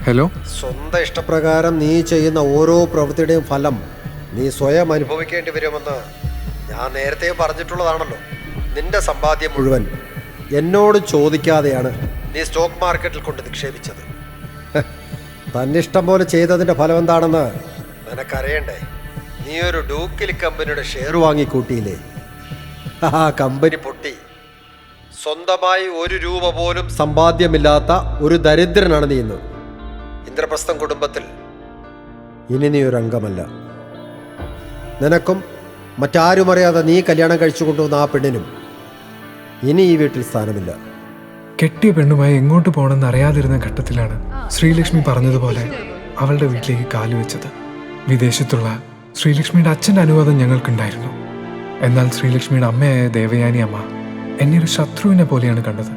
Hello. സ്വന്തം ഇഷ്ടപ്രകാരം നീ ചെയ്യുന്ന ഓരോ പ്രവൃത്തിയുടെയും ഫലം നീ സ്വയം അനുഭവിക്കേണ്ടി വരുമെന്ന് ഞാൻ നേരത്തെ പറഞ്ഞിട്ടുള്ളതാണല്ലോ. നിന്റെ സമ്പാദ്യം മുഴുവൻ എന്നോട് ചോദിക്കാതെയാണ് നീ സ്റ്റോക്ക് മാർക്കറ്റിൽ കൊണ്ട് നിക്ഷേപിച്ചത്. തന്നിഷ്ടം പോലെ ചെയ്തതിൻ്റെ ഫലം എന്താണെന്ന് നിനക്കറിയണ്ടേ? നീ ഒരു ഡൂക്കിൽ കമ്പനിയുടെ ഷെയർ വാങ്ങിക്കൂട്ടിയില്ലേ? ആ കമ്പനി പൊട്ടി. സ്വന്തമായി 1 രൂപ പോലും സമ്പാദ്യമില്ലാത്ത ഒരു ദരിദ്രനാണ് നീ ഇന്ന്. ഇന്ദ്രപ്രസ്ഥം കുടുംബത്തിൽ ഇനി നീ ഒരു അംഗമല്ല. നിനക്കും മറ്റാരും അറിയാതെ നീ കല്യാണം കഴിച്ചു കൊണ്ടുവന്ന ആ പെണ്ണിനും ഇനി ഈ വീട്ടിൽ സ്ഥാനമില്ല. കെട്ടിയ പെണ്ണുമായി എങ്ങോട്ട് പോകണമെന്ന് അറിയാതിരുന്ന ഘട്ടത്തിലാണ് ശ്രീലക്ഷ്മി പറഞ്ഞതുപോലെ അവളുടെ വീട്ടിലേക്ക് കാലുവെച്ചത്. വിദേശത്തുള്ള ശ്രീലക്ഷ്മിയുടെ അച്ഛൻ്റെ അനുവാദം ഞങ്ങൾക്കുണ്ടായിരുന്നു. എന്നാൽ ശ്രീലക്ഷ്മിയുടെ അമ്മയായ ദേവയാനി അമ്മ എന്നെ ഒരു ശത്രുവിനെ പോലെയാണ് കണ്ടത്.